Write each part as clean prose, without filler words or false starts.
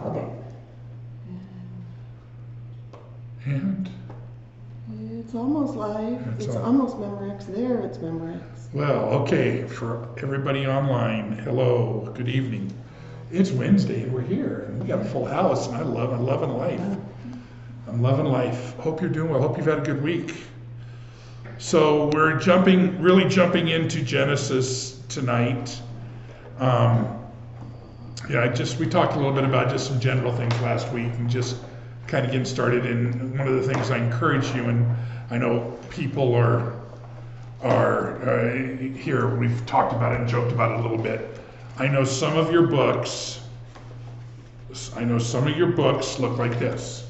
Okay. And It's almost live. It's almost Memorex. There, it's Memorex. well, okay, for everybody online, hello, good evening. It's Wednesday and we're here and we got a full house and I'm loving life. I'm loving life. Hope you're doing well. Hope you've had a good week. So we're really jumping into Genesis tonight. We talked a little bit about just some general things last week and just kind of getting started. And one of the things I encourage you, and I know people are here, we've talked about it and joked about it a little bit. I know some of your books look like this,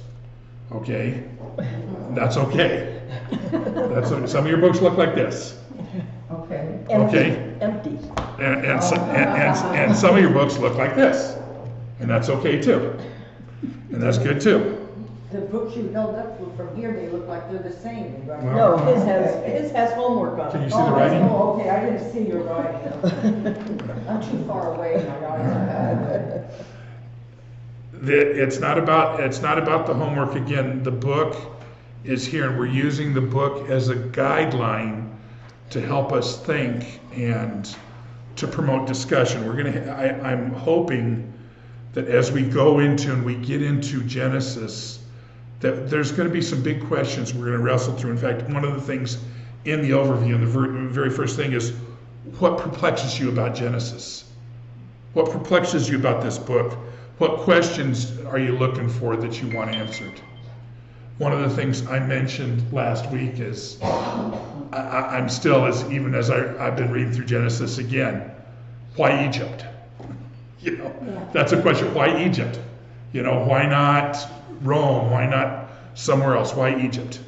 okay? That's okay. Some of your books look like this. Okay. Okay. Empty. And some of your books look like this, and that's okay too. And that's good too. The books you held up from here, they look like they're the same. Right? No, his has homework on it. Can you see the writing? Oh, okay, I didn't see your writing. I'm too far away, my eyes. It's not about the homework again. The book is here, and we're using the book as a guideline to help us think and to promote discussion. I'm hoping that as we go into and we get into Genesis, that there's going to be some big questions we're going to wrestle through. In fact, one of the things in the overview, and the very first thing is, what perplexes you about Genesis? What perplexes you about this book? What questions are you looking for that you want answered? One of the things I mentioned last week is I'm still, even as I've been reading through Genesis again, why Egypt? That's a question. Why Egypt? Why not Rome? Why not somewhere else? Why Egypt?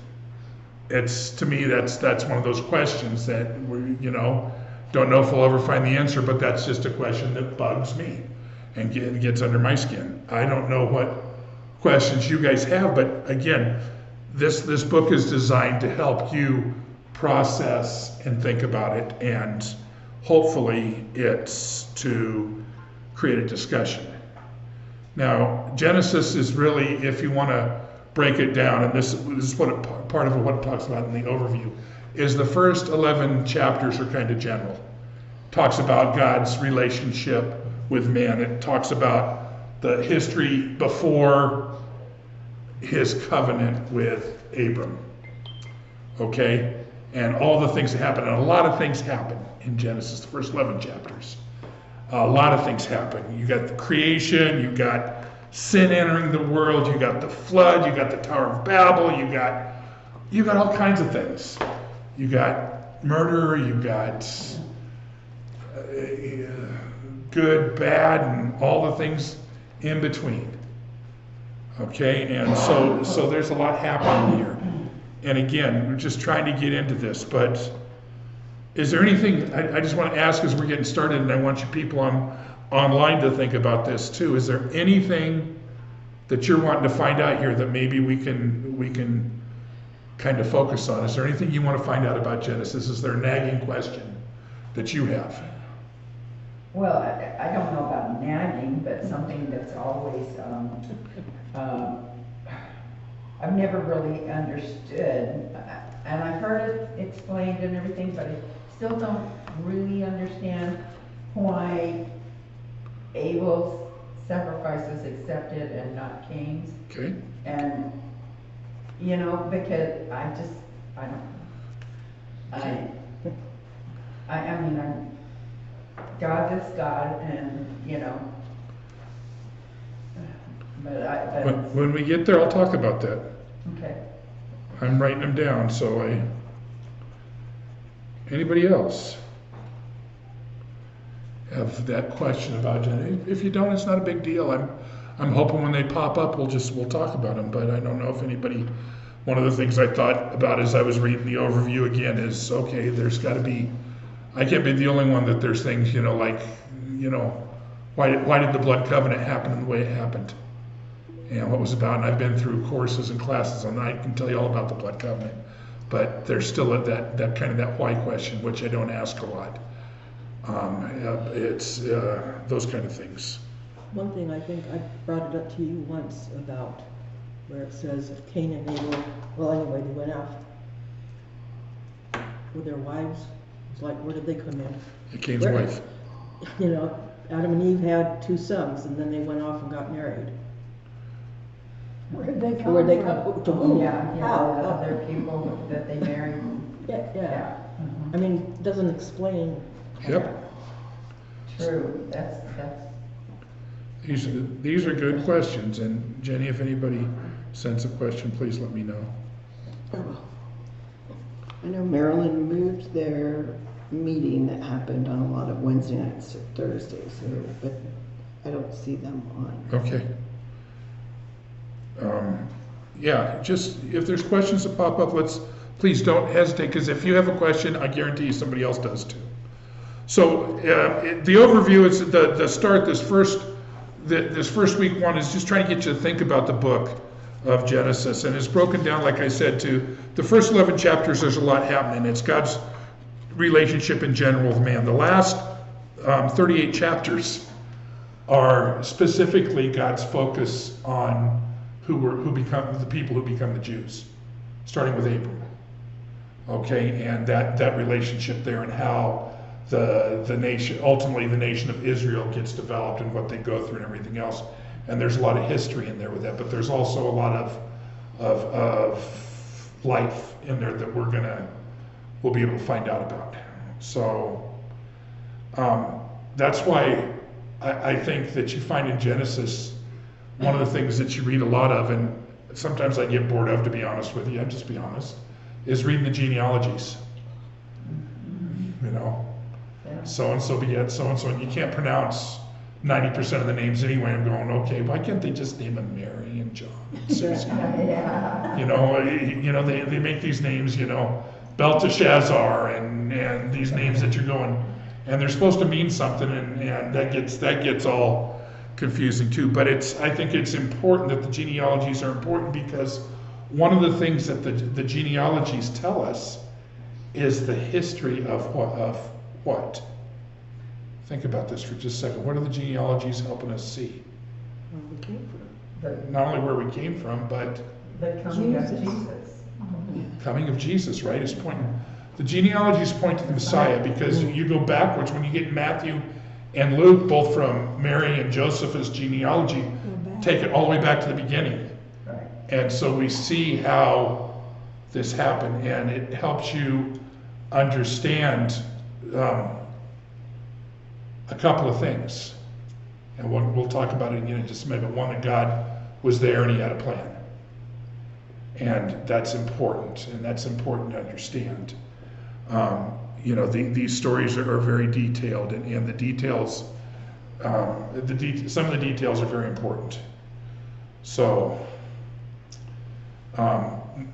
To me, that's one of those questions that we, don't know if we'll ever find the answer, but that's just a question that bugs me and gets under my skin. I don't know what questions you guys have, but again, this book is designed to help you process and think about it, and hopefully it's to create a discussion. Now, Genesis is really, if you want to break it down, and this is part of what it talks about in the overview, is the first 11 chapters are kind of general. Talks about God's relationship with man. It talks about the history before his covenant with Abram. Okay? And all the things that happen. And a lot of things happen in Genesis, the first 11 chapters. A lot of things happen. You got the creation, you got sin entering the world, you got the flood, you got the Tower of Babel, you got all kinds of things. You got murder, you got good, bad, and all the things in between. Okay, and so there's a lot happening here. And again, we're just trying to get into this, but is there anything, I just want to ask as we're getting started, and I want you people online to think about this too. Is there anything that you're wanting to find out here that maybe we can kind of focus on? Is there anything you want to find out about Genesis? Is there a nagging question that you have? Well, I don't know about nagging, but something that's always, I've never really understood, and I've heard it explained and everything, but I still don't really understand why Abel's sacrifice was accepted and not Cain's. Okay. And, because I mean, God is God, and, When we get there, I'll talk about that. okay. I'm writing them down, anybody else have that question about Genesis? If you don't, it's not a big deal. I'm hoping when they pop up, we'll talk about them, but I don't know if anybody, one of the things I thought about as I was reading the overview again is, okay, there's got to be, I can't be the only one that there's things, why did the blood covenant happen in the way it happened? And what it was about, and I've been through courses and classes on that. I can tell you all about the blood covenant, but there's still that kind of that why question, which I don't ask a lot. It's those kind of things. One thing I think I brought it up to you once about where it says if Cain and Abel, well, anyway, they went out with their wives. It's like, where did they come in? Cain's Where- wife. You know, Adam and Eve had 2 sons, and then they went off and got married. Where'd they come Where'd they from? come, to whom? Yeah, yeah, How? the other people that they married. Yeah, yeah. Yeah. I mean, it doesn't explain. Yep. True, that's, These are good questions, and Jenny, if anybody sends a question, please let me know. I know Maryland moved their meeting that happened on a lot of Wednesday nights to Thursdays, so, but I don't see them on. Okay. Yeah, just, if there's questions that pop up, please don't hesitate, because if you have a question, I guarantee you somebody else does too. So, the overview is the start, this first week one is just trying to get you to think about the book of Genesis, and it's broken down, like I said, to the first 11 chapters. There's a lot happening. It's God's relationship in general with man. The last 38 chapters are specifically God's focus on who become the people who become the Jews, starting with Abram. Okay, and that relationship there, and how the nation, ultimately the nation of Israel, gets developed and what they go through and everything else. And there's a lot of history in there with that, but there's also a lot of life in there that we'll be able to find out about. So that's why I think that you find in Genesis, one of the things that you read a lot of, and sometimes I get bored of, to be honest with you, I'll just be honest, is reading the genealogies. You know, so-and-so begat so-and-so, and you can't pronounce 90% of the names anyway. I'm going, okay, why can't they just name them Mary and John and Susan? yeah. You know, they make these names, you know, Belteshazzar and these names that you're going, and they're supposed to mean something, and that gets all confusing too. But I think it's important that the genealogies are important, because one of the things that the genealogies tell us is the history of what? Think about this for just a second. What are the genealogies helping us see? Where we came from. Not only where we came from, but The coming of Jesus. Jesus. coming of Jesus, right? Is pointing. The genealogies point to the Messiah, because you go backwards when you get Matthew and Luke, both from Mary and Joseph's genealogy, take it all the way back to the beginning. Right. And so we see how this happened, and it helps you understand a couple of things. And we'll talk about it again in just a minute. But one, that God was there and he had a plan. And that's important, and that's important to understand. You know, these stories are very detailed, and the details, some of the details are very important. So,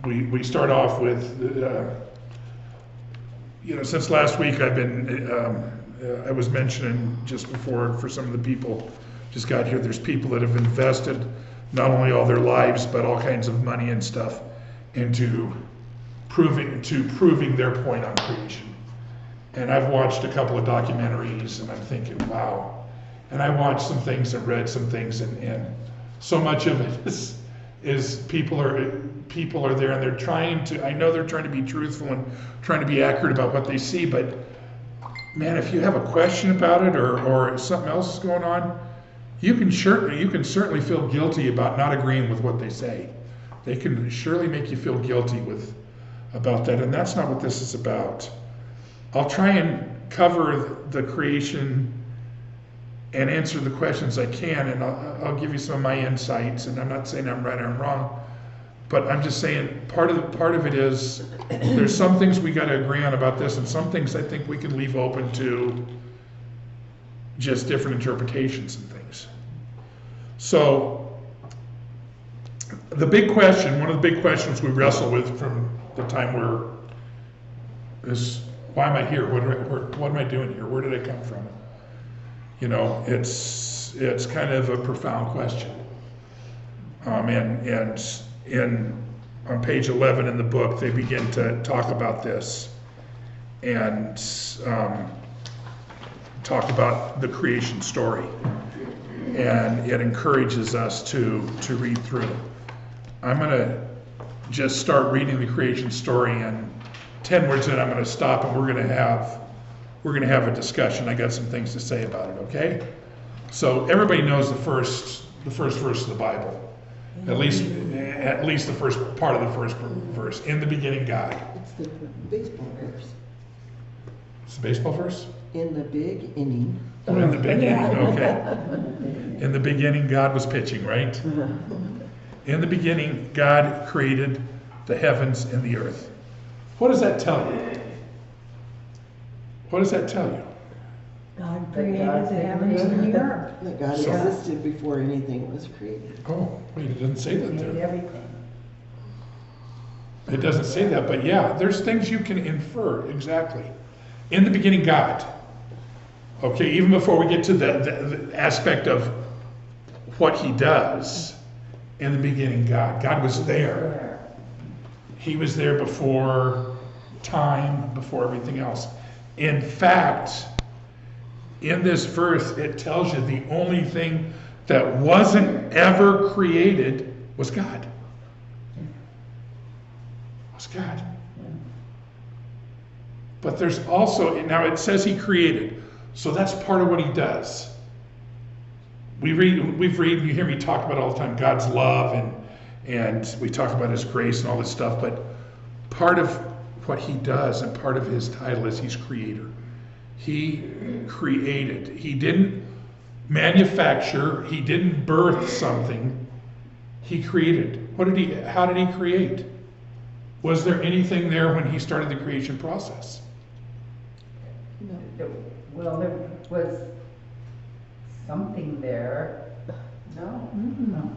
we start off with, you know, since last week I've been, I was mentioning just before, for some of the people just got here, there's people that have invested not only all their lives, but all kinds of money and stuff into proving their point on creation. And I've watched a couple of documentaries, and I'm thinking, wow. And I watched some things and read some things, and so much of it is people are there, and they're trying to, I know they're trying to be truthful and trying to be accurate about what they see, but man, if you have a question about it, or something else is going on, you can certainly feel guilty about not agreeing with what they say. They can surely make you feel guilty about that, and that's not what this is about. I'll try and cover the creation and answer the questions I can, and I'll give you some of my insights, and I'm not saying I'm right or I'm wrong, but I'm just saying part of it is there's some things we got to agree on about this, and some things I think we can leave open to just different interpretations and things. So the big question, one of the big questions we wrestle with from the time is, why am I here? What am I doing here? Where did I come from? You know, it's kind of a profound question. And on page 11 in the book, they begin to talk about this and talk about the creation story. and it encourages us to read through. I'm going to just start reading the creation story, and 10 words in I'm going to stop, and we're going to have a discussion. I got some things to say about it, okay? So everybody knows the first verse of the Bible. At least the first part of the first verse. In the beginning, God. It's the baseball verse. It's the baseball verse? In the big inning. Oh, in the beginning, okay. In the beginning, God was pitching, right? In the beginning, God created the heavens and the earth. What does that tell you? What does that tell you? God That created God the heavens and the earth. That God So- existed before anything was created. Oh, wait, it doesn't say that Made there. everything. It doesn't say that, but yeah, there's things you can infer, exactly. In the beginning, God. Okay, even before we get to the aspect of what he does, in the beginning, God. God was there. He was there before time, before everything else. In fact, in this verse, it tells you the only thing that wasn't ever created was God. Was God. But there's also, now it says he created, so that's part of what he does. You hear me talk about all the time, God's love, and we talk about his grace and all this stuff, but part of what he does and part of his title is he's creator. He created. He didn't manufacture, he didn't birth something, he created. How did he create? Was there anything there when he started the creation process? Well, there was something there. No. No.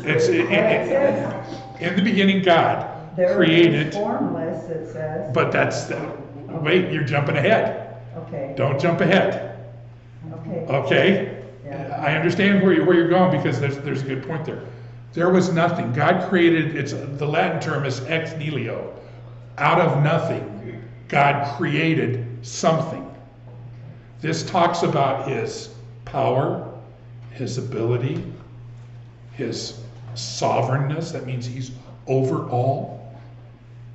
It's in the beginning, God There created, was formless, it says. but wait, you're jumping ahead. Okay, Don't jump ahead. okay. Okay? Yeah. I understand where you're going because there's a good point there. There was nothing. God created, the Latin term is ex nihilo. Out of nothing, God created something. This talks about his power, his ability, his sovereignness. That means he's over all.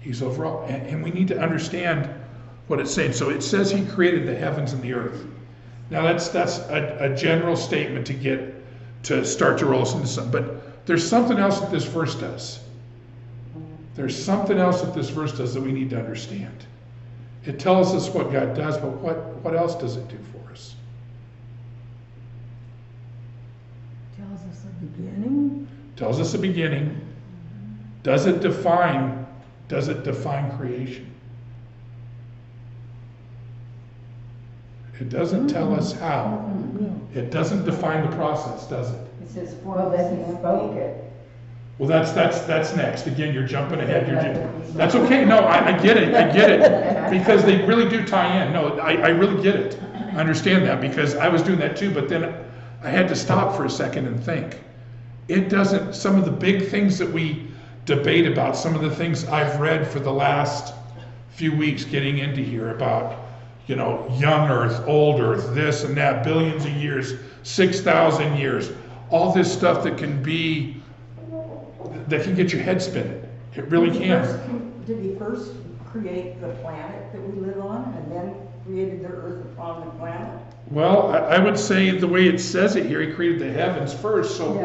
He's over all. And we need to understand what it's saying. So it says he created the heavens and the earth. Now that's a general statement to start to roll us into something. But there's something else that this verse does. There's something else that this verse does that we need to understand. It tells us what God does, but what else does it do for us? Tells us the beginning. Tells us the beginning. Does it define creation? It doesn't tell us how. It doesn't define the process, does it? It says Well, then he spoke it. Well, that's next. Again, you're jumping ahead. That's okay. No, I get it. Because they really do tie in. No, I really get it. I understand that because I was doing that too, but then I had to stop for a second and think. It doesn't, some of the big things that we debate about, some of the things I've read for the last few weeks getting into here about, young Earth, old Earth, this and that, billions of years, 6,000 years, all this stuff that can get your head spinning. It really can. Did he first create the planet that we live on and then created the earth upon the planet? Well, I would say the way it says it here, he created the heavens first. So Yeah.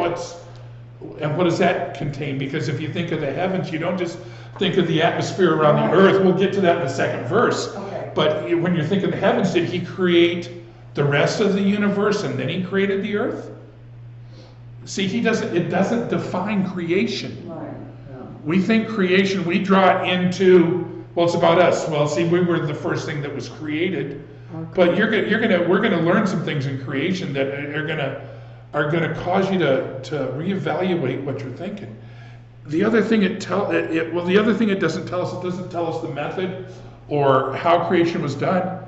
what does that contain? Because if you think of the heavens, you don't just think of the atmosphere around the earth. We'll get to that in the second verse. Okay. But when you're thinking of the heavens, did he create the rest of the universe and then he created the earth? See, it doesn't define creation. Right. We think creation, we draw it into, well, it's about us. Well, see, we were the first thing that was created. But we're gonna learn some things in creation that are gonna cause you to reevaluate what you're thinking. The other thing it doesn't tell us, it doesn't tell us the method or how creation was done,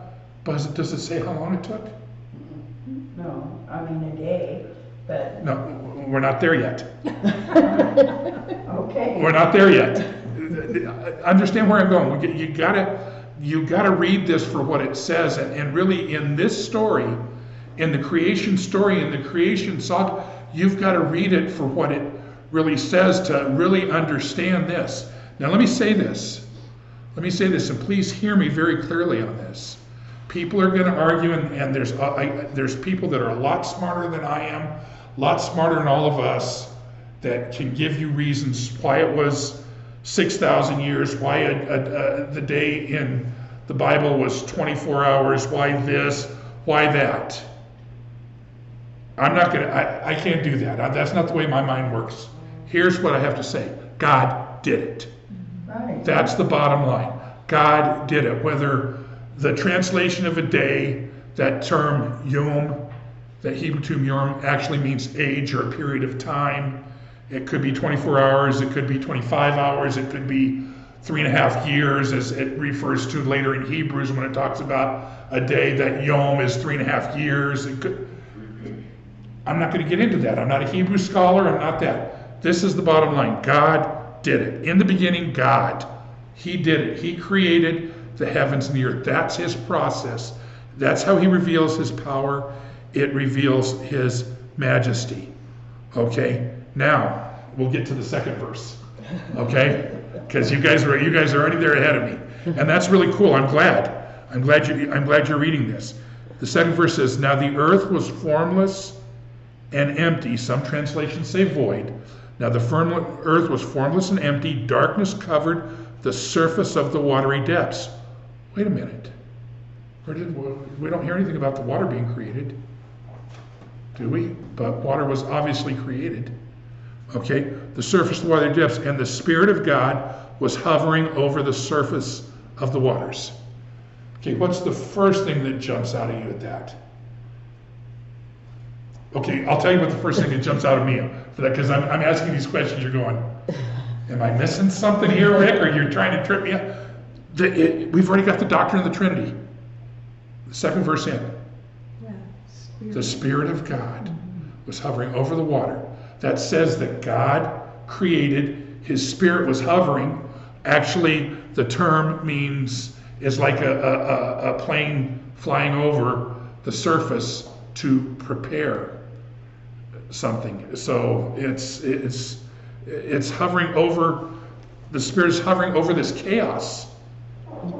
but does it say how long it took? No, I mean a day, but, No, we're not there yet. okay. We're not there yet. Understand where I'm going. You gotta read this for what it says, and really in this story, in the creation story, in the creation saga, you've got to read it for what it really says to really understand this. Now let me say this. Let me say this, and please hear me very clearly on this. People are going to argue, and there's people that are a lot smarter than I am, a lot smarter than all of us, that can give you reasons why it was 6,000 years, why the day in the Bible was 24 hours, why this, why that. I'm not going to, I can't do that. That's not the way my mind works. Here's what I have to say. God did it. Right. That's the bottom line. God did it. Whether the translation of a day, that term yom, that Hebrew term yom actually means age or a period of time. It could be 24 hours, it could be 25 hours, it could be 3.5 years, as it refers to later in Hebrews when it talks about a day, that yom is 3.5 years. I'm not going to get into that. I'm not a Hebrew scholar, I'm not that. This is the bottom line. God did it. In the beginning, God. He did it. He created the heavens and the earth. That's his process. That's how he reveals his power. It reveals his majesty. Okay? Now, we'll get to the second verse. Okay? Because you guys are already there ahead of me. And that's really cool. I'm glad you're reading this. The second verse says, "Now the earth was formless and empty." Some translations say void. Now the earth was formless and empty. Darkness covered the surface of the watery depths. Wait a minute. We don't hear anything about the water being created, do we? But water was obviously created. Okay? The surface of the watery depths, and the Spirit of God was hovering over the surface of the waters. Okay, what's the first thing that jumps out at you at that? Okay, I'll tell you what the first thing that jumps out at me for that, because I'm asking these questions. You're going, am I missing something here, Rick, or you're trying to trip me up? We've already got the doctrine of the Trinity. The second verse in. Yeah, The Spirit of God was hovering over the water. That says that God created, his Spirit was hovering. Actually, the term is like a plane flying over the surface to prepare something. So it's hovering over, the Spirit is hovering over this chaos,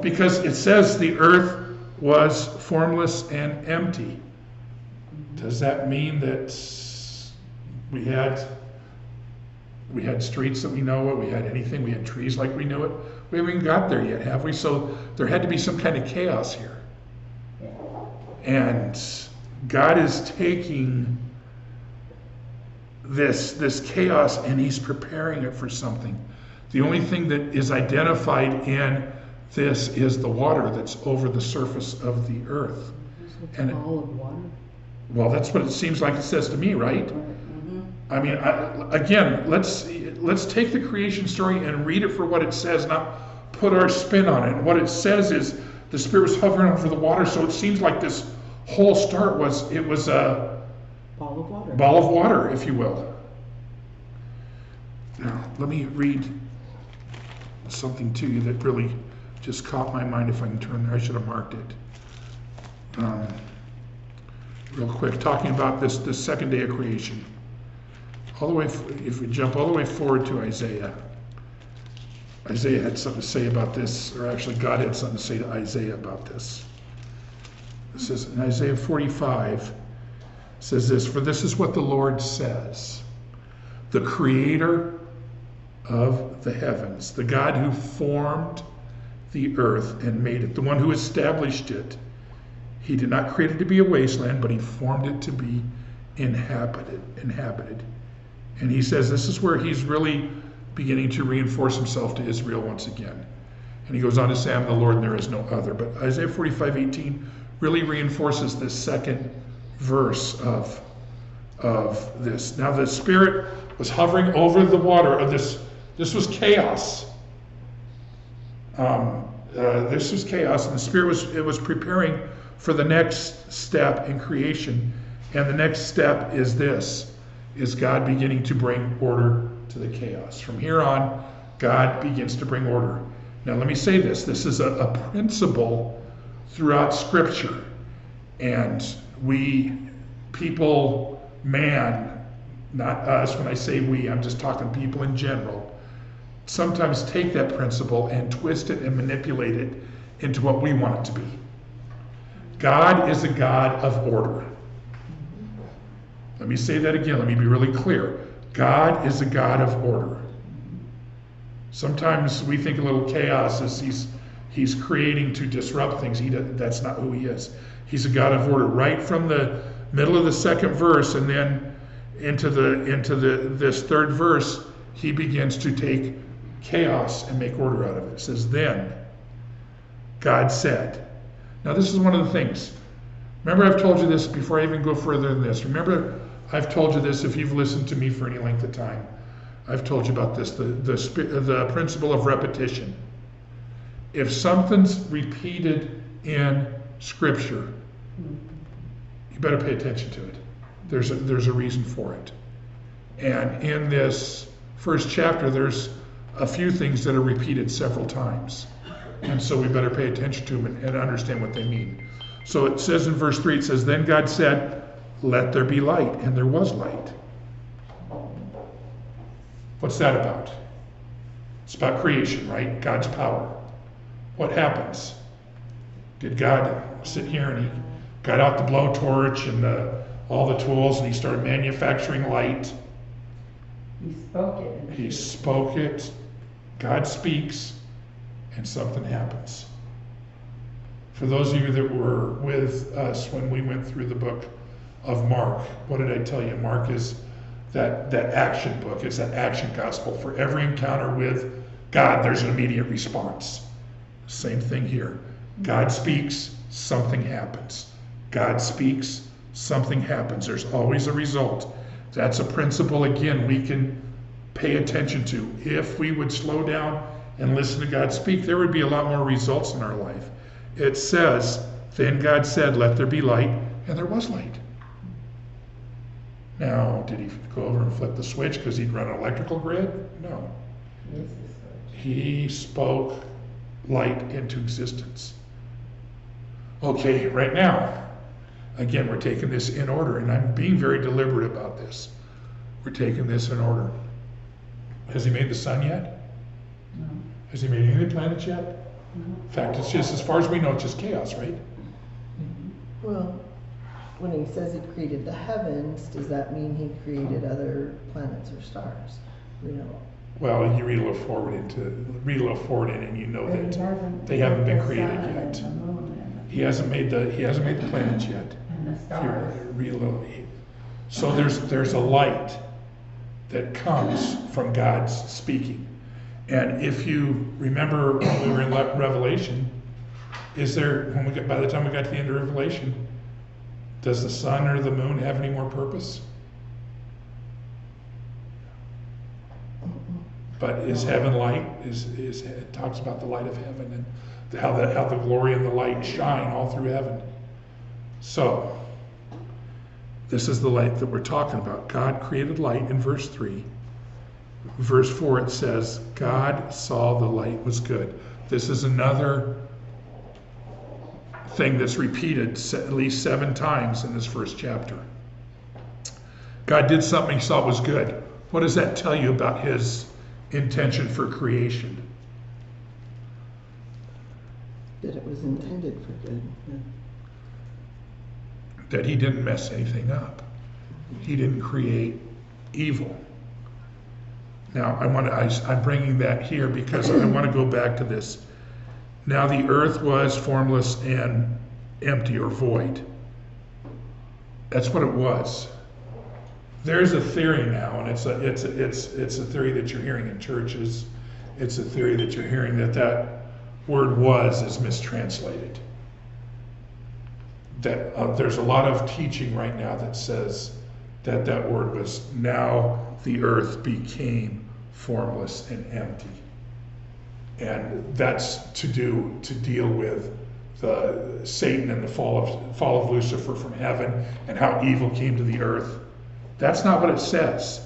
because it says the earth was formless and empty. Does that mean that we had streets that we know it, we had anything, we had trees like we knew it? We haven't even got there yet, have we? So there had to be some kind of chaos here. And God is taking this chaos and he's preparing it for something. The only thing that is identified in this is the water that's over the surface of the earth. And all of water. Well, that's what it seems like it says to me, right? I mean, again, let's take the creation story and read it for what it says, not put our spin on it. And what it says is the Spirit was hovering over the water, so it seems like this whole start was a Ball of water. Ball of water, if you will. Now, let me read something to you that really just caught my mind. If I can turn there, I should have marked it. Real quick, talking about this second day of creation. All the way, if we jump all the way forward to Isaiah. Isaiah had something to say about this, or actually God had something to say to Isaiah about this. It says in Isaiah 45, says this, "For this is what the Lord says, the creator of the heavens, the God who formed the earth and made it, the one who established it. He did not create it to be a wasteland, but he formed it to be inhabited. And he says this is where he's really beginning to reinforce himself to Israel once again. And he goes on to say, "I am the Lord and there is no other." But Isaiah 45:18 really reinforces this second verse of this. Now the Spirit was hovering over the water of this. This was chaos. This was chaos, and the Spirit was preparing for the next step in creation. And the next step is this, is God beginning to bring order to the chaos. From here on, God begins to bring order. Now let me say this. This is a principle throughout Scripture. And we people, man, not us, when I say we, I'm just talking people in general, sometimes take that principle and twist it and manipulate it into what we want it to be. God is a God of order. Let me say that again. Let me be really clear. God is a God of order. Sometimes we think a little chaos is he's creating to disrupt things. That's not who he is. He's a God of order. Right from the middle of the second verse and then into this third verse, he begins to take chaos and make order out of it. It says, then God said. Now this is one of the things. Remember, I've told you this before I even go further than this. Remember, I've told you this if you've listened to me for any length of time. I've told you about this, the principle of repetition. If something's repeated in Scripture, you better pay attention to it. There's a reason for it. And in this first chapter, there's a few things that are repeated several times. And so we better pay attention to them and understand what they mean. So it says in verse 3, it says, then God said, let there be light, and there was light. What's that about? It's about creation, right? God's power. What happens? Did God sit here and he got out the blowtorch and all the tools and he started manufacturing light? He spoke it. He spoke it. God speaks, and something happens. For those of you that were with us when we went through the book of Mark, what did I tell you? Mark is that action book. It's that action gospel. For every encounter with God, there's an immediate response. Same thing here. God speaks, something happens. God speaks, something happens. There's always a result. That's a principle, again, we can pay attention to. If we would slow down and listen to God speak, there would be a lot more results in our life. It says, then God said, let there be light, and there was light. Now, did he go over and flip the switch because he'd run an electrical grid? No. He spoke light into existence. Okay, right now, again, we're taking this in order, and I'm being very deliberate about this. We're taking this in order. Has he made the sun yet? No. Has he made any of the planets yet? No. In fact, it's just, as far as we know, it's just chaos, right? Well, when he says he created the heavens, does that mean he created other planets or stars? We know. Well, you read a little forward in it, and you know that they haven't been created yet. He hasn't made the planets yet. And the stars. Read a little. So there's a light that comes from God's speaking. And if you remember when we were in Revelation, by the time we got to the end of Revelation, does the sun or the moon have any more purpose? But is heaven light? It talks about the light of heaven and how the glory and the light shine all through heaven. So this is the light that we're talking about. God created light in verse 3. Verse 4 it says, God saw the light was good. This is another thing that's repeated at least 7 times in this first chapter. God did something he saw was good. What does that tell you about his intention for creation? That it was intended for good. Yeah. That he didn't mess anything up. He didn't create evil. Now, I'm bringing that here because I want to go back to this. Now the earth was formless and empty or void. That's what it was. There's a theory now, and it's a theory that you're hearing in churches. It's a theory that you're hearing that word "was" is mistranslated. That there's a lot of teaching right now that says that word was, now the earth became formless and empty. And that's to deal with the Satan and the fall of Lucifer from heaven and how evil came to the earth. That's not what it says.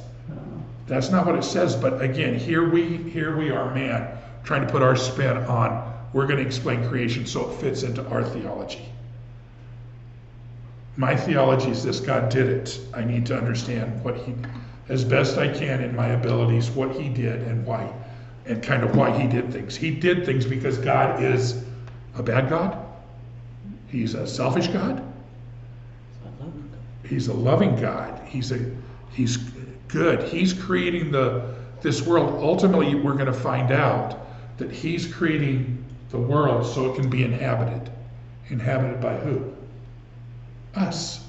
That's not what it says. But again, here we are, man, trying to put our spin on. We're going to explain creation so it fits into our theology. My theology is this: God did it. I need to understand what he, as best I can in my abilities, what he did and why, and kind of why he did things. He did things because God is a bad God. He's a selfish God. I love it. He's a loving God. He's good. He's creating this world. Ultimately, we're going to find out that he's creating the world so it can be inhabited. Inhabited by who? Us.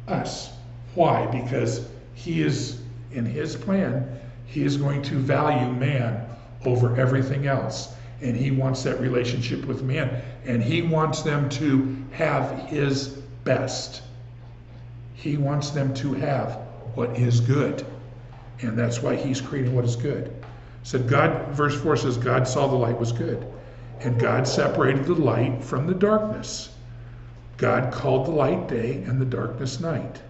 Us. Why? Because he is, in his plan, he is going to value man over everything else. And he wants that relationship with man. And he wants them to have his best. He wants them to have what is good. And that's why he's creating what is good. Said God, verse 4 says, God saw the light was good. And God separated the light from the darkness. God called the light day and the darkness night.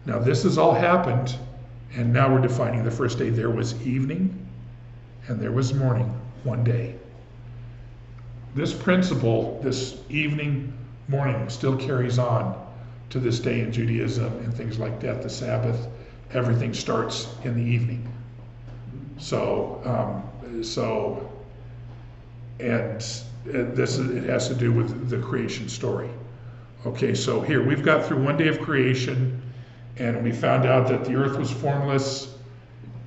Now this has all happened, and now we're defining the first day. There was evening and there was morning, one day. This principle, this evening, morning, still carries on to this day in Judaism and things like that. The Sabbath, everything starts in the evening. It has to do with the creation story. Okay, so here we've got through one day of creation, and we found out that the earth was formless,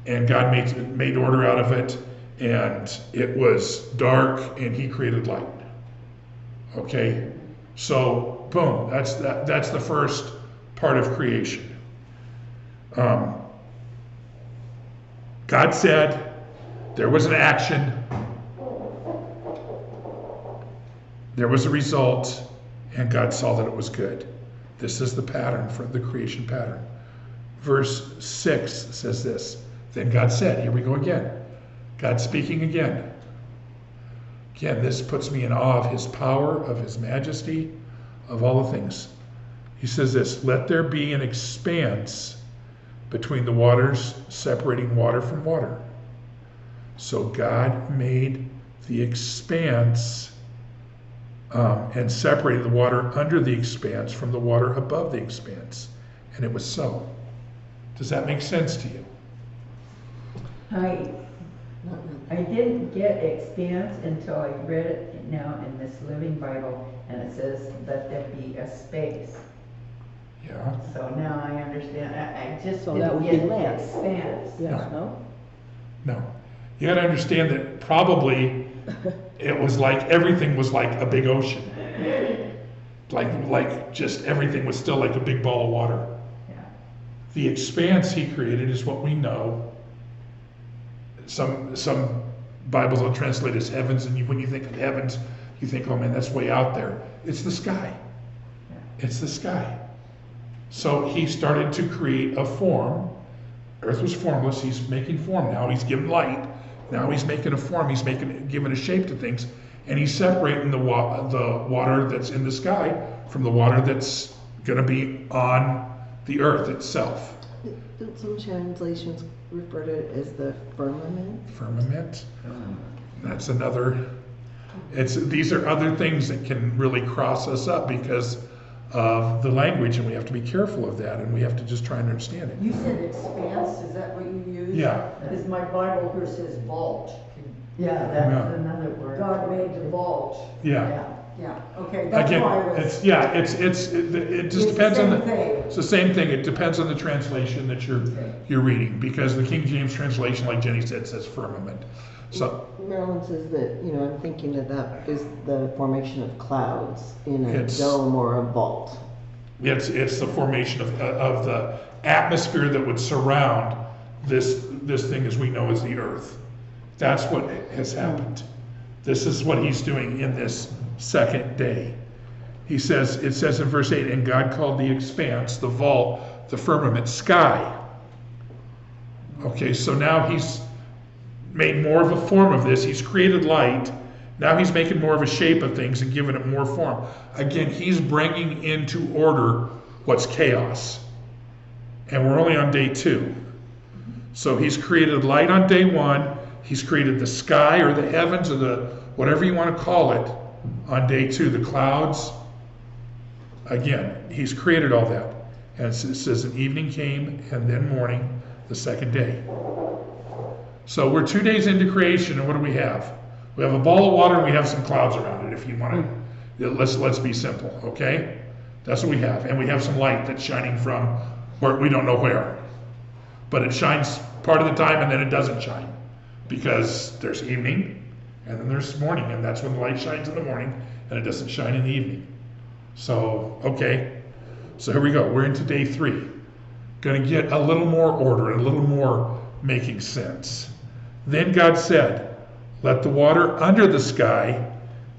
and God made order out of it, and it was dark, and he created light. Okay, so boom, that's the first part of creation. God said, there was an action, there was a result, and God saw that it was good. This is the pattern for the creation pattern. Verse 6 says this, then God said, here we go again. God speaking again. Again, this puts me in awe of his power, of his majesty, of all the things. He says this, let there be an expanse between the waters, separating water from water. So God made the expanse and separated the water under the expanse from the water above the expanse. And it was so. Does that make sense to you? I didn't get expanse until I read it now in this Living Bible, and it says, let there be a space. Yeah. So now I understand. I just So that didn't would be get land. expanse. Yes, no? No. You got to understand that probably it was like everything was like a big ocean. Like just everything was still like a big ball of water. Yeah. The expanse he created is what we know. Some Bibles will translate as heavens, and when you think of heavens, you think, oh man, that's way out there. It's the sky. Yeah. It's the sky. So he started to create a form. Earth was formless. He's making form now. He's giving light. Now he's making a form. He's giving a shape to things, and he's separating the water that's in the sky from the water that's going to be on the earth itself. Don't some translations refer to it as the firmament? Firmament. That's another. These are other things that can really cross us up because of the language, and we have to be careful of that, and we have to just try and understand it. You said expanse, is that what you use? Yeah. Because my Bible here says vault. Yeah, that's Yeah. another word. God made the vault. Yeah. Yeah, okay, that's Again, why I was. it just depends on the same thing. It's the same thing. It depends on the translation that you're reading, because the King James translation, like Jenny said, says firmament. So Marilyn says that, I'm thinking that is the formation of clouds in a It's- dome or a vault. it's the formation of the atmosphere that would surround this thing as we know as the earth. That's what has happened. This is what he's doing in this second day. It says in verse 8, and God called the expanse, the vault, the firmament, sky. Okay, so now he's made more of a form of this. He's created light. Now he's making more of a shape of things and giving it more form. Again, he's bringing into order what's chaos. And we're only on day 2. So he's created light on day 1. He's created the sky or the heavens or the whatever you want to call it on day 2, the clouds. Again, he's created all that. And it says, and evening came, and then morning, the second day. So we're 2 days into creation, and what do we have? We have a ball of water, and we have some clouds around it, if you want to. Let's be simple, okay? That's what we have. And we have some light that's shining from where we don't know where. But it shines part of the time, and then it doesn't shine. Because there's evening, and then there's morning, and that's when the light shines in the morning, and it doesn't shine in the evening. So, okay. So here we go. We're into day 3. Going to get a little more order, and a little more making sense. Then God said, let the water under the sky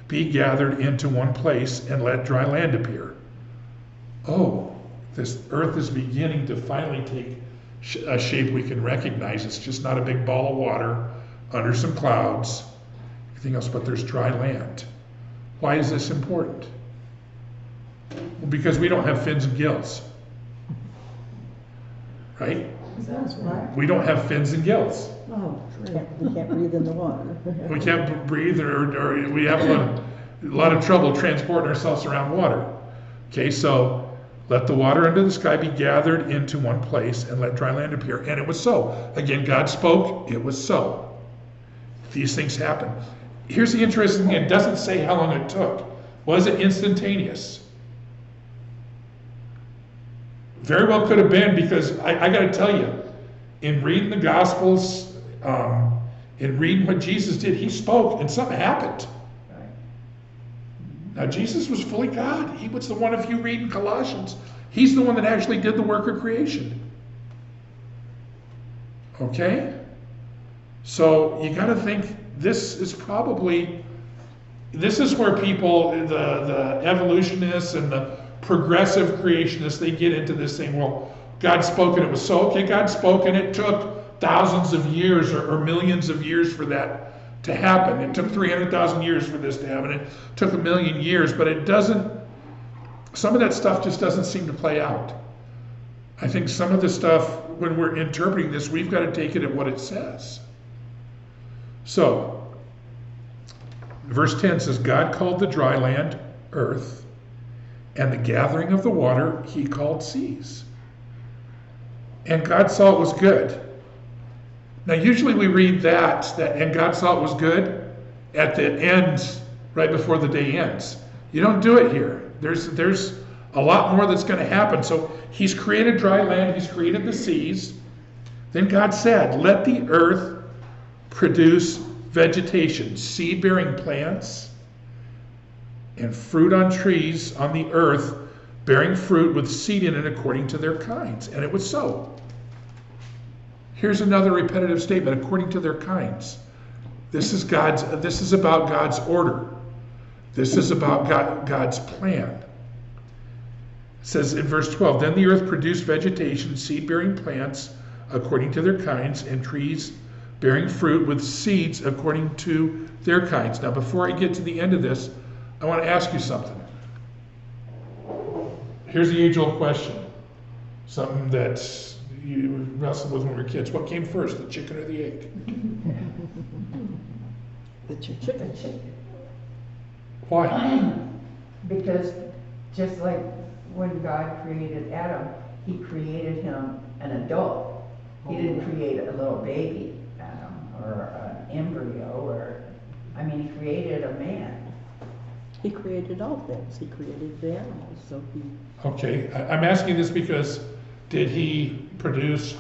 be gathered into one place, and let dry land appear. Oh, this earth is beginning to finally take a shape we can recognize. It's just not a big ball of water under some clouds, everything else, but there's dry land. Why is this important? Well, because we don't have fins and gills. Right? That's right. We don't have fins and gills. Oh, we can't breathe in the water. We can't breathe, or we have a lot of trouble transporting ourselves around water. Okay, so let the water under the sky be gathered into one place, and let dry land appear. And it was so. Again, God spoke, it was so. These things happen. Here's the interesting thing, it doesn't say how long it took. Was it instantaneous? Very well could have been, because I got to tell you, in reading the Gospels, in reading what Jesus did, he spoke and something happened. Now, Jesus was fully God. He was the one, if you read in Colossians, he's the one that actually did the work of creation. Okay? So you got to think this is where people, the evolutionists and the progressive creationists, they get into this thing, well, God spoke and it was so. Okay, God spoke and it took thousands of years or millions of years for that to happen. It took 300,000 years for this to happen. It took 1 million years, but it doesn't, some of that stuff just doesn't seem to play out. I think some of the stuff, when we're interpreting this, we've got to take it at what it says. So, verse 10 says, God called the dry land earth, and the gathering of the water he called seas. And God saw it was good. Now, usually we read that and God saw it was good at the end, right before the day ends. You don't do it here. There's a lot more that's going to happen. So he's created dry land, he's created the seas. Then God said, let the earth produce vegetation, seed-bearing plants, and fruit on trees on the earth, bearing fruit with seed in it according to their kinds. And it was so. Here's another repetitive statement, according to their kinds. This is about God's order. This is about God's plan. It says in verse 12, then the earth produced vegetation, seed-bearing plants according to their kinds, and trees bearing fruit with seeds according to their kinds. Now, before I get to the end of this, I want to ask you something. Here's the age-old question. Something that you wrestled with when we were kids. What came first, the chicken or the egg? The chicken. Why? Because just like when God created Adam, he created him an adult. He didn't create a little baby Adam or an embryo he created a man. He created all things. He created the animals, so he... Okay, I'm asking this because did he produce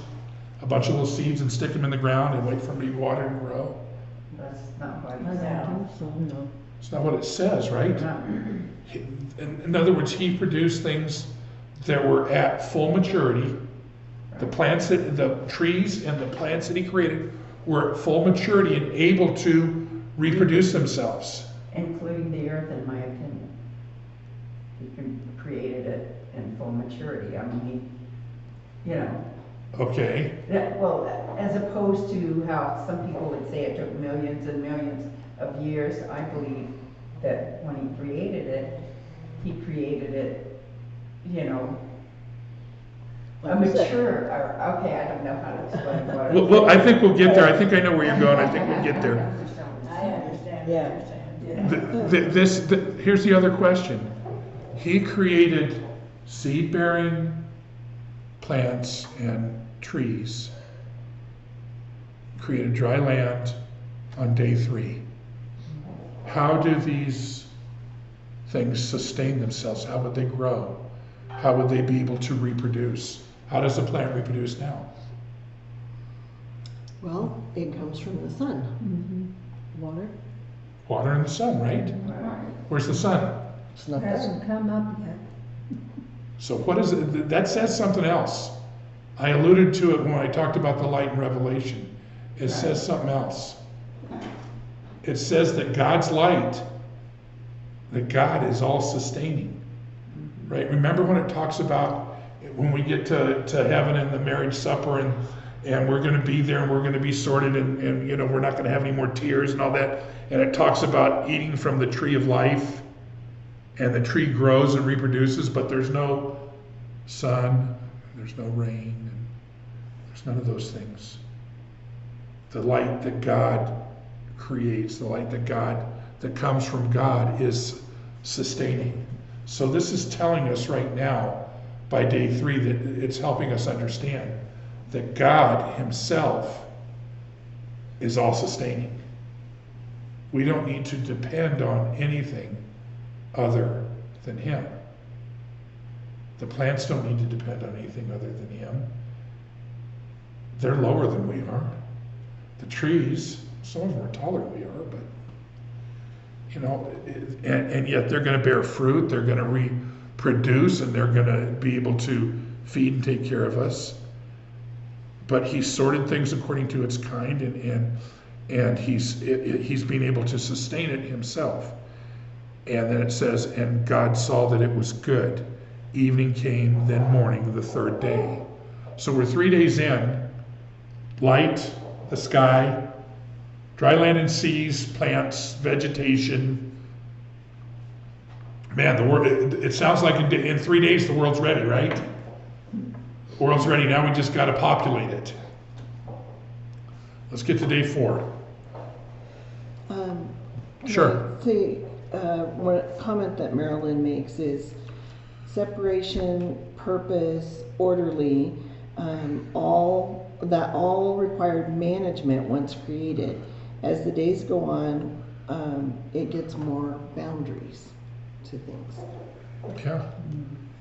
a bunch of little seeds and stick them in the ground and wait for them to be watered and grow? That's not what I he don't said. think so, no. It's not what it says, right? No. In other words, he produced things that were at full maturity. The trees and the plants that he created were at full maturity and able to reproduce themselves. Including the earth, in my opinion. He created it in full maturity. Okay. Well, as opposed to how some people would say it took millions and millions of years, I believe that when he created it, a Like you said. mature, okay, I don't know how to explain what Well, I think we'll get there. I think I know where you're going. I think we'll get there. I understand what Yeah. you're saying. Here's the other question. He created seed-bearing plants and trees, created dry land on day 3. How do these things sustain themselves? How would they grow? How would they be able to reproduce? How does a plant reproduce now? Well, it comes from the sun. Water? Water and the sun, right? Where's the sun? It's not there. Hasn't come up yet. So what is it? That says something else. I alluded to it when I talked about the light in Revelation. It says something else. It says that God's light, that God is all sustaining. Right? Remember when it talks about when we get to heaven and the marriage supper and we're going to be there and we're going to be sorted and you know, we're not going to have any more tears and all that. And it talks about eating from the tree of life, and the tree grows and reproduces, but there's no sun, there's no rain, and there's none of those things. The light that God creates, the light that comes from God is sustaining. So this is telling us right now, by day 3, that it's helping us understand that God himself is all sustaining. We don't need to depend on anything other than him. The plants don't need to depend on anything other than him. They're lower than we are. The trees, some of them are taller than we are, but you know, and yet they're going to bear fruit, they're going to reproduce, and they're going to be able to feed and take care of us. But he sorted things according to its kind, and he's being able to sustain it himself. And then it says, and God saw that it was good. Evening came, then morning, the 3rd day. So we're 3 days in. Light, the sky, dry land and seas, plants, vegetation. Man, the world, it sounds like in 3 days the world's ready, right? The world's ready. Now we just got to populate it. Let's get to day 4. Sure. One comment that Marilyn makes is separation, purpose, orderly, all required management once created. As the days go on, it gets more boundaries to things. Yeah.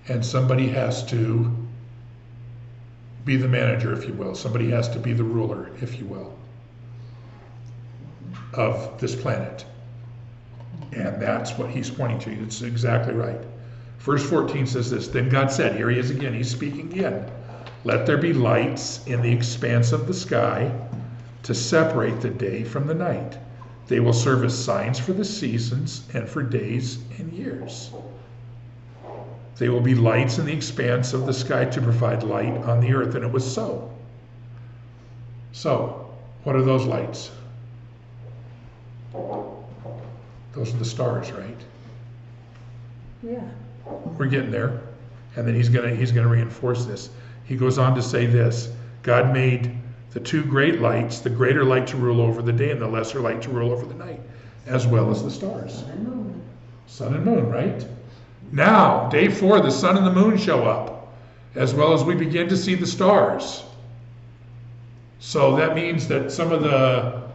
And somebody has to be the manager, if you will. Somebody has to be the ruler, if you will, of this planet. And that's what he's pointing to. It's exactly right. Verse 14 says this, then God said, here he is again, he's speaking again, let there be lights in the expanse of the sky to separate the day from the night. They will serve as signs for the seasons and for days and years. They will be lights in the expanse of the sky to provide light on the earth. And it was so. So, what are those lights? Those are the stars, right? Yeah. We're getting there. And then he's gonna reinforce this. He goes on to say this, God made the 2 great lights, the greater light to rule over the day and the lesser light to rule over the night, as well as the stars. Sun and moon, right? Now, day 4, the sun and the moon show up, as well as we begin to see the stars. So that means that some of the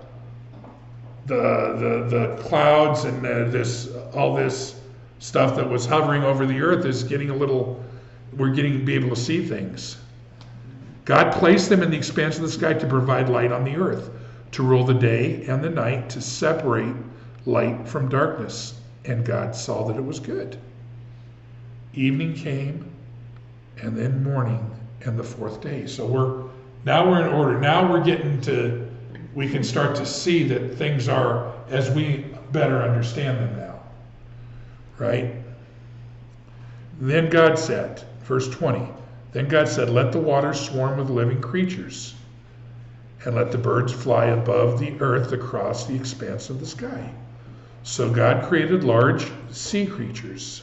clouds and all this stuff that was hovering over the earth is getting we're getting to be able to see things. God placed them in the expanse of the sky to provide light on the earth, to rule the day and the night, to separate light from darkness. And God saw that it was good. Evening came, and then morning, and the 4th day. So we're in order. Now we can start to see that things are as we better understand them now. Right? Then God said, verse 20, then God said, let the waters swarm with living creatures, and let the birds fly above the earth across the expanse of the sky. So God created large sea creatures.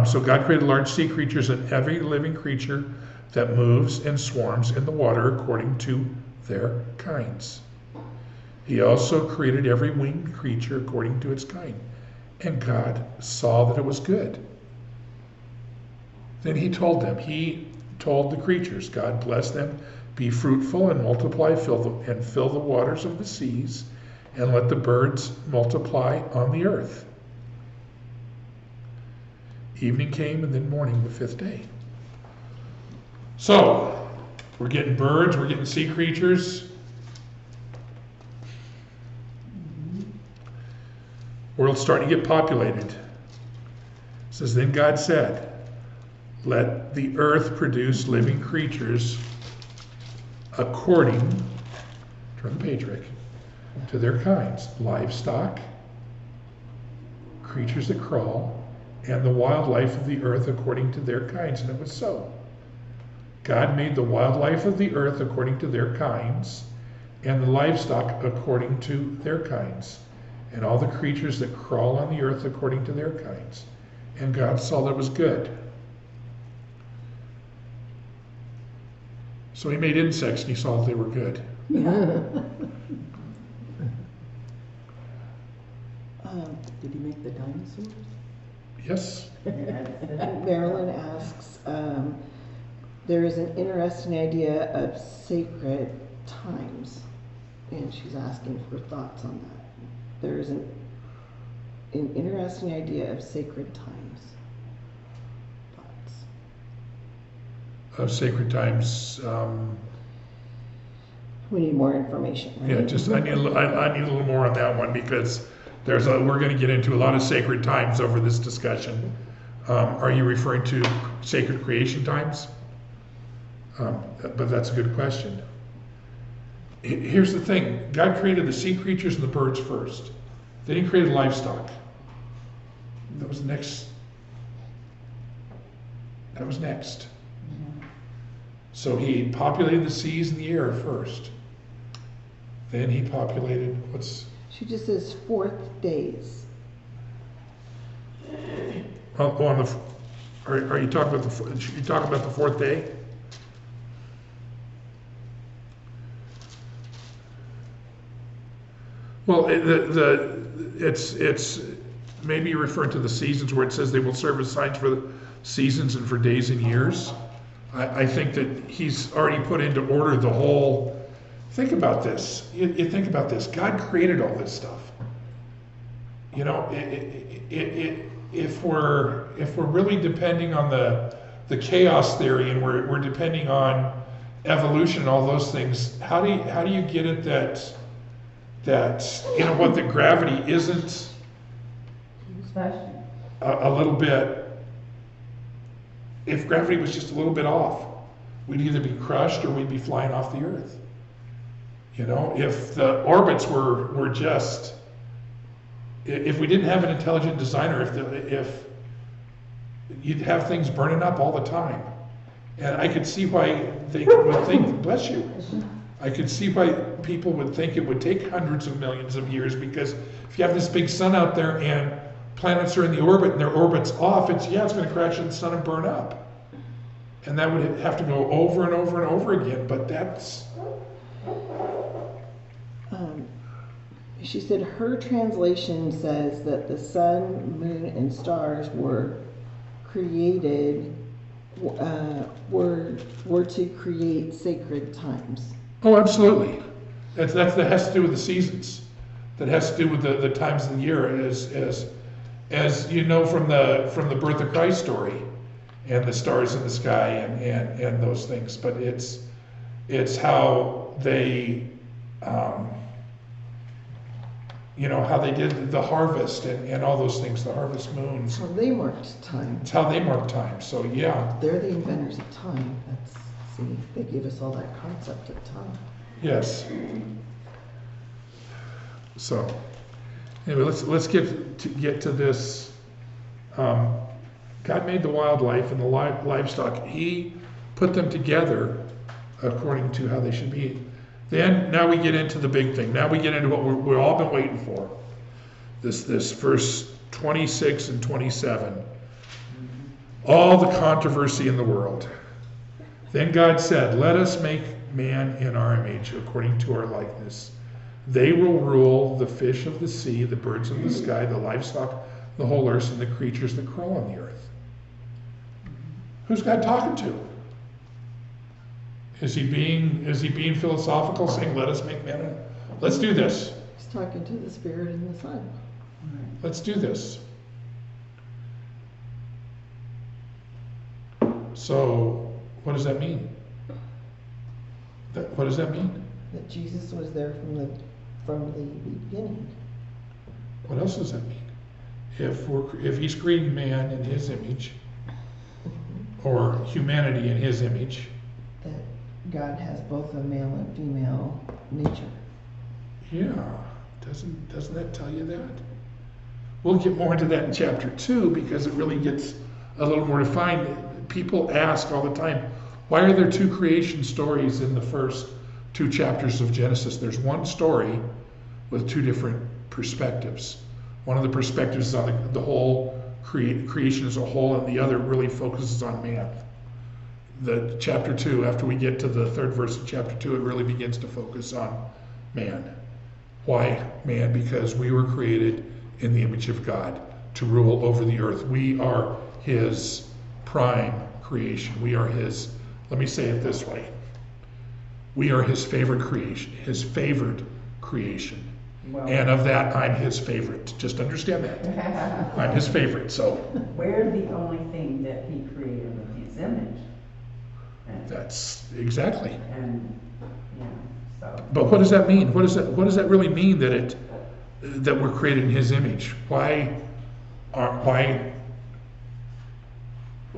So God created large sea creatures and every living creature that moves and swarms in the water according to their kinds. He also created every winged creature according to its kind. And God saw that it was good. Then he told the creatures, God blessed them, be fruitful and multiply, fill the waters of the seas, and let the birds multiply on the earth. Evening came, and then morning, the fifth day. So, we're getting birds, we're getting sea creatures. World's starting to get populated. It says, then God said, let the earth produce living creatures according, turn the page, Rick, to their kinds, livestock, creatures that crawl, and the wildlife of the earth according to their kinds. And it was so. God made the wildlife of the earth according to their kinds, and the livestock according to their kinds, and all the creatures that crawl on the earth according to their kinds. And God saw that it was good. So he made insects, and he saw that they were good. Did he make the dinosaurs? Yes? Marilyn asks, there is an interesting idea of sacred times, and she's asking for thoughts on that. There is an interesting idea of sacred times. Thoughts? Of sacred times, We need more information, right? yeah, just I need a little more on that one, because we're going to get into a lot of sacred times over this discussion. Are you referring to sacred creation times? But that's a good question. Here's the thing. God created the sea creatures and the birds first. Then he created livestock. That was next. So he populated the seas and the air first. Then he populated She just says 4th days. are you talking about the fourth day? Well, it's maybe you're referring to the seasons where it says they will serve as signs for the seasons and for days and years. I think that he's already put into order the whole. Think about this. You think about this. God created all this stuff. You know, if we're really depending on the chaos theory, and we're depending on evolution and all those things, how do you get it that you know what, that gravity isn't a little bit? If gravity was just a little bit off, we'd either be crushed or we'd be flying off the earth. You know, if the orbits were just, if we didn't have an intelligent designer, if you'd have things burning up all the time. And I could see why they would think, bless you, I could see why people would think it would take hundreds of millions of years, because if you have this big sun out there and planets are in the orbit and their orbit's off, it's going to crash into the sun and burn up. And that would have to go over and over and over again, but that's... She said her translation says that the sun, moon, and stars were created, were to create sacred times. Oh, absolutely. That has to do with the seasons. That has to do with the times of the year, as you know from the birth of Christ story, and the stars in the sky and those things. But it's how they how they did the harvest and all those things, the harvest moons. Well, they marked time. It's how they mark time. So yeah. They're the inventors of time. They gave us all that concept of time. Yes. So anyway, let's get to this. God made the wildlife and the livestock. He put them together according to how they should be. Then now we get into the big thing. Now we get into what we've all been waiting for. This verse 26 and 27. All the controversy in the world. Then God said, let us make man in our image, according to our likeness. They will rule the fish of the sea, the birds of the sky, the livestock, the whole earth, and the creatures that crawl on the earth. Who's God talking to? Is he being philosophical, saying, let us make man? Let's do this. He's talking to the Spirit and the Son. Let's do this. So, what does that mean? What does that mean? That Jesus was there from the beginning. What else does that mean? If he's creating man in his image, or humanity in his image, That God has both a male and female nature. yeah, doesn't that tell you that? We'll get more into that in chapter 2 because it really gets a little more defined. People ask all the time, why are there 2 creation stories in the first 2 chapters of Genesis? There's one story with 2 different perspectives. One of the perspectives is on the whole creation as a whole, and the other really focuses on man. The chapter 2, after we get to the 3rd verse of chapter 2, it really begins to focus on man. Why man? Because we were created in the image of God to rule over the earth. We are his prime creation. We are his, let me say it this way. We are his favorite creation, his favored creation. Well, And of that, I'm his favorite. Just understand that. I'm his favorite, so we're the only thing that he created in his image. that's exactly. And, yeah, so. But what does that mean? What does that really mean that we're created in his image? Why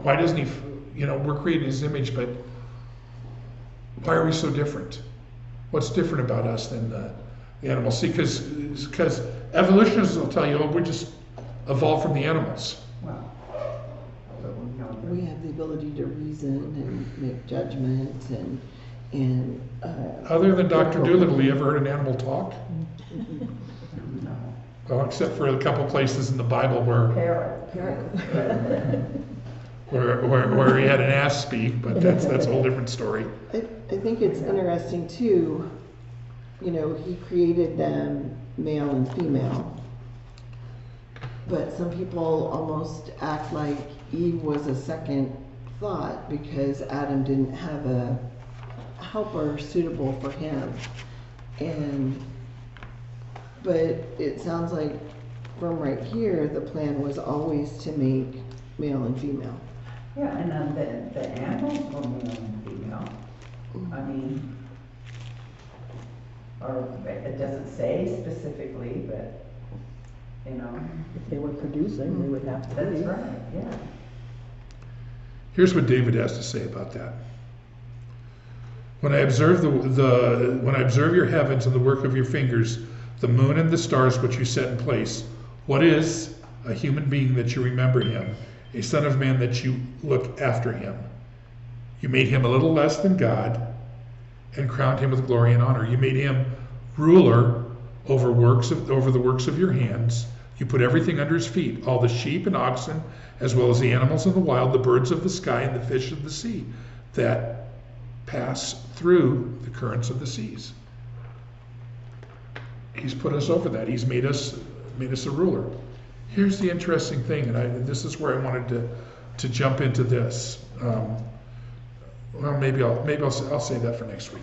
doesn't he, we're created in his image, but why are we so different? What's different about us than the animals? See, because evolutionists will tell you, oh, we're just evolved from the animals. Well, but we know that. We have the ability to reason and make judgments and Other than Dr. Doolittle, you ever heard an animal talk? No. Well, except for a couple places in the Bible where he had an ass speak, but that's a whole different story. I think it's interesting too, he created them male and female. But some people almost act like Eve was a second thought because Adam didn't have a helper suitable for him. But it sounds like from right here, the plan was always to make male and female. Yeah, and then the animals were male and female. I mean, or it doesn't say specifically, but, If they were producing, they would have to that's be. right, yeah. Here's what David has to say about that. When I observe when I observe your heavens and the work of your fingers, the moon and the stars which you set in place, what is a human being that you remember him, a son of man that you look after him? You made him a little less than God and crowned him with glory and honor. You made him ruler over the works of your hands. You put everything under his feet, all the sheep and oxen, as well as the animals of the wild, the birds of the sky, and the fish of the sea that pass through the currents of the seas. He's put us over that. He's made us a ruler. Here's the interesting thing, and this is where I wanted to jump into this. Well, maybe I'll say that for next week.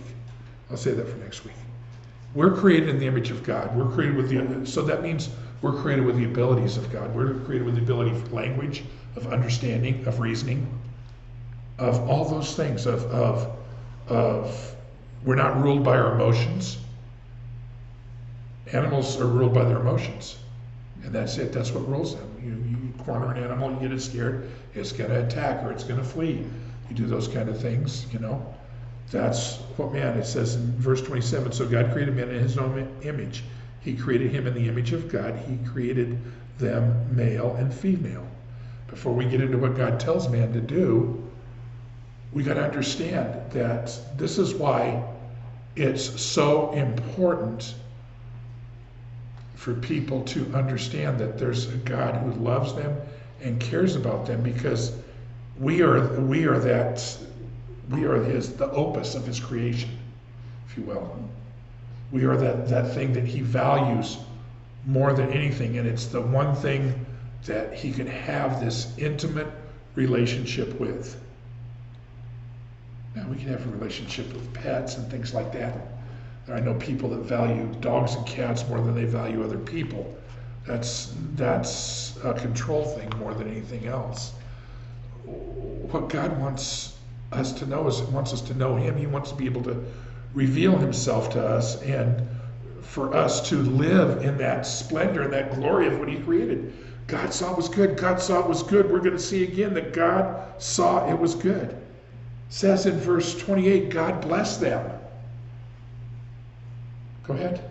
I'll say that for next week. We're created in the image of God. We're created so that means we're created with the abilities of God. We're created with the ability for language, of understanding, of reasoning, of all those things. Of we're not ruled by our emotions. Animals are ruled by their emotions, and that's it. That's what rules them. You corner an animal, you get it scared, it's going to attack or it's going to flee. You do those kind of things, That's what man, it says in verse 27, so God created man in his own image. He created him in the image of God. He created them male and female. Before we get into what God tells man to do, we got to understand that this is why it's so important for people to understand that there's a God who loves them and cares about them, because we are the opus of his creation, if you will. We are that thing that he values more than anything, and it's the one thing that he can have this intimate relationship with. Now, we can have a relationship with pets and things like that. I know people that value dogs and cats more than they value other people. That's a control thing more than anything else. What God wants us to know is He wants us to know Him. He wants to be able to reveal Himself to us, and for us to live in that splendor and that glory of what He created. God saw it was good. God saw it was good. We're going to see again that God saw it was good. It says in verse 28, God blessed them. Go ahead.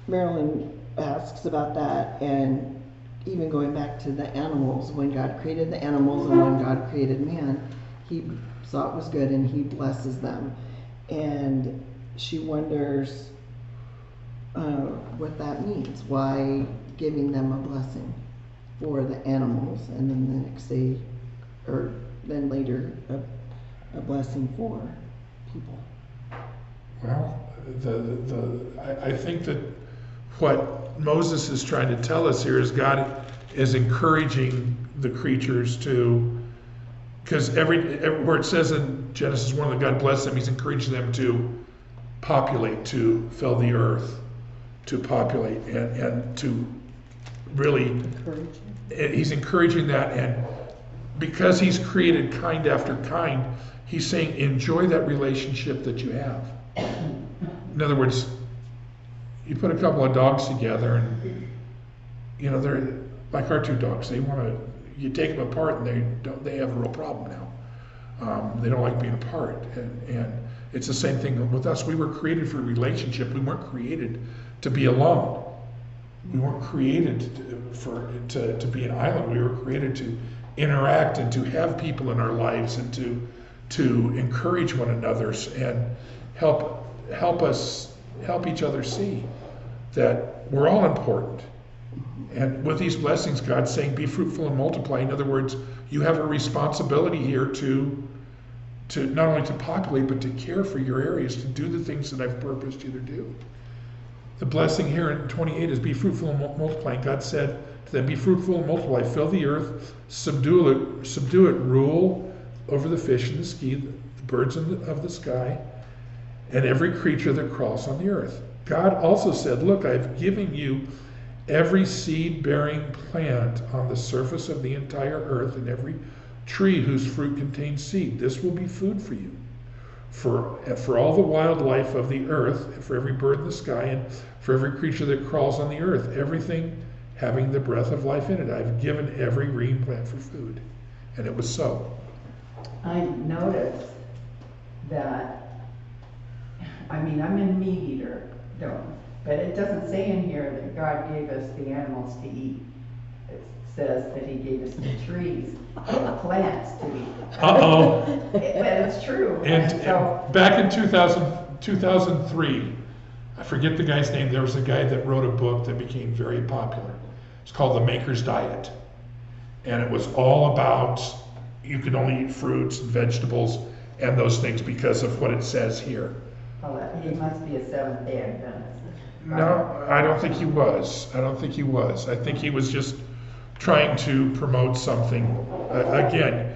Marilyn asks about that, and even going back to the animals, when God created the animals and when God created man, He saw it was good and He blesses them. And she wonders what that means. Why giving them a blessing for the animals, and then the next day, or then later, a blessing for people. Well, I think that what Moses is trying to tell us here is God is encouraging the creatures to, because where it says in Genesis 1 that God blessed them, He's encouraging them to populate, to fill the earth, to populate, and to really, He's encouraging that, and because He's created kind after kind, He's saying enjoy that relationship that you have. In other words, you put a couple of dogs together, and they're like our two dogs. They want to. You take them apart, and they have a real problem now. They don't like being apart, and it's the same thing with us. We were created for a relationship. We weren't created to be alone. We weren't created to be an island. We were created to interact and to have people in our lives, and to encourage one another and help each other see that we're all important. And with these blessings, God's saying, be fruitful and multiply. In other words, you have a responsibility here to not only to populate, but to care for your areas, to do the things that I've purposed you to do. The blessing here in 28 is be fruitful and multiply. And God said to them, be fruitful and multiply, fill the earth, subdue it, rule over the fish in the sea, the birds of the sky, and every creature that crawls on the earth. God also said, look, I've given you every seed-bearing plant on the surface of the entire earth, and every tree whose fruit contains seed. This will be food for you. For all the wildlife of the earth, and for every bird in the sky, and for every creature that crawls on the earth, everything having the breath of life in it. I've given every green plant for food. And it was so. I noticed that, I'm a meat eater, but it doesn't say in here that God gave us the animals to eat. It says that He gave us the trees and the plants to eat. Uh-oh. But it's true. And so, back in 2003, I forget the guy's name, there was a guy that wrote a book that became very popular. It's called The Maker's Diet. And it was all about you could only eat fruits and vegetables and those things because of what it says here. he must be a Seventh-day Adventist. No, I don't think he was. I think he was just trying to promote something. Again,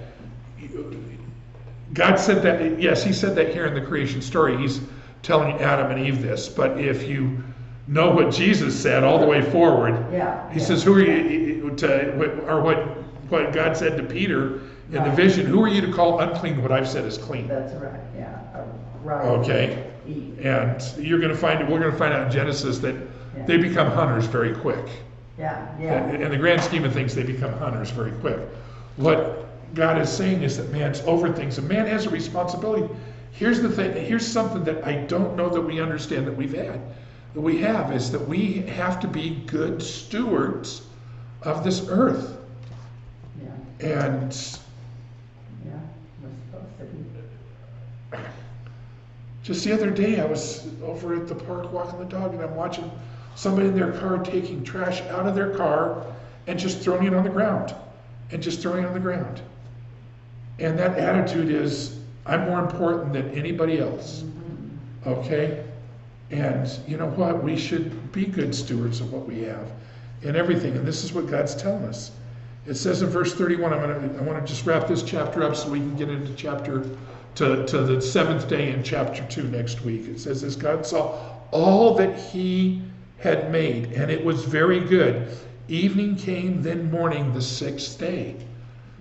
God said that, yes, He said that here in the creation story. He's telling Adam and Eve this. But if you know what Jesus said all the way forward, He says, who are you to, or what God said to Peter in the vision, who are you to call unclean what I've said is clean? That's right, right. Okay. And we're going to find out in Genesis that they become hunters very quick. In the grand scheme of things, they become hunters very quick. What God is saying is that man's over things, and man has a responsibility. Here's the thing, here's something that I don't know that we understand that we have, is that we have to be good stewards of this earth. And we're supposed to be. Just the other day, I was over at the park walking the dog, and I'm watching somebody in their car taking trash out of their car and just throwing it on the ground. And that attitude is, I'm more important than anybody else. Okay? And you know what? We should be good stewards of what we have and everything. And this is what God's telling us. It says in verse 31, I want to just wrap this chapter up so we can get into to the seventh day in chapter 2 next week. It says this: God saw all that he had made, and it was very good. Evening came, then morning, the sixth day.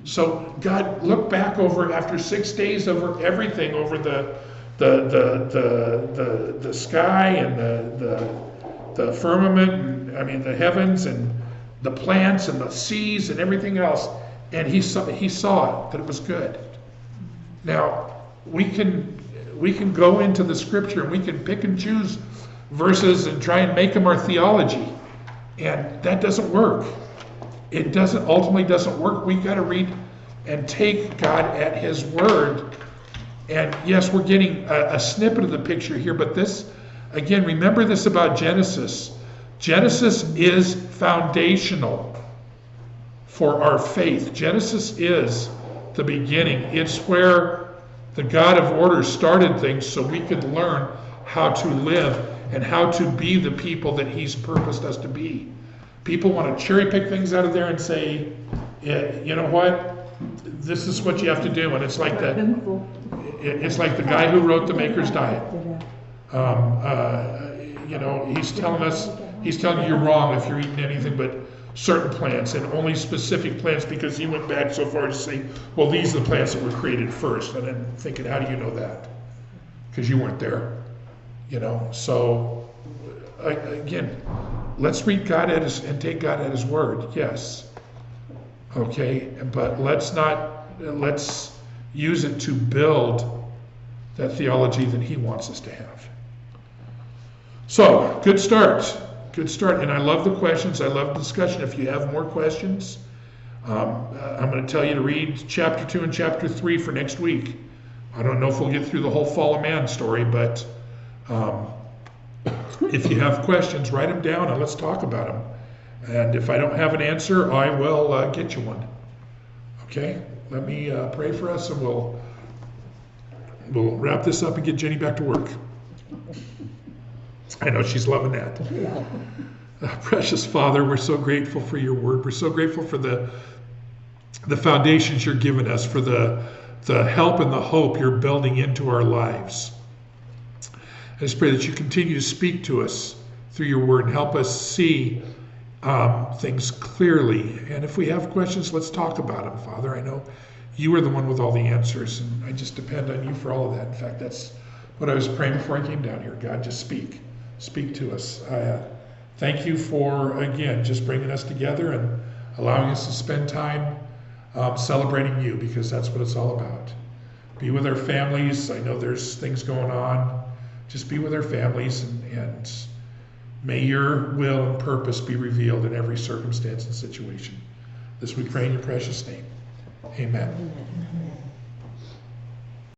So God looked back over, after 6 days, over everything, over the sky and the firmament, and, I mean the heavens and the plants and the seas and everything else, and he saw it, that it was good. Now we can go into the scripture and we can pick and choose verses and try and make them our theology, and that doesn't work. It ultimately doesn't work. We got to read and take God at his word. And yes, we're getting a snippet of the picture here, but this, again, remember this about Genesis. Genesis is foundational for our faith. Genesis is the beginning. It's where the God of order started things so we could learn how to live and how to be the people that he's purposed us to be. People want to cherry pick things out of there and say, yeah, you know what? This is what you have to do. And it's like it's like the guy who wrote The Maker's Diet. You know, he's telling you you're wrong if you're eating anything but certain plants and only specific plants, because he went back so far to say, well, these are the plants that were created first. And then thinking, how do you know that? Because you weren't there. You know, so again, let's read God and take God at his word, yes. Okay, but let's use it to build that theology that he wants us to have. So, good start. And I love the questions. I love the discussion. If you have more questions, I'm going to tell you to read chapter 2 and chapter 3 for next week. I don't know if we'll get through the whole fall of man story, but if you have questions, write them down and let's talk about them. And if I don't have an answer, I will get you one. Okay? Let me pray for us, and we'll wrap this up and get Jenny back to work. I know she's loving that. Precious Father, we're so grateful for your word. We're so grateful for the foundations you're giving us, for the help and the hope you're building into our lives. I just pray that you continue to speak to us through your word and help us see things clearly. And if we have questions, let's talk about them, Father. I know you are the one with all the answers, and I just depend on you for all of that. In fact, that's what I was praying before I came down here. God, just speak. Speak to us. Thank you for, again, just bringing us together and allowing us to spend time celebrating you, because that's what it's all about. Be with our families. I know there's things going on. Just be with our families, and may your will and purpose be revealed in every circumstance and situation. This we pray in your precious name. Amen.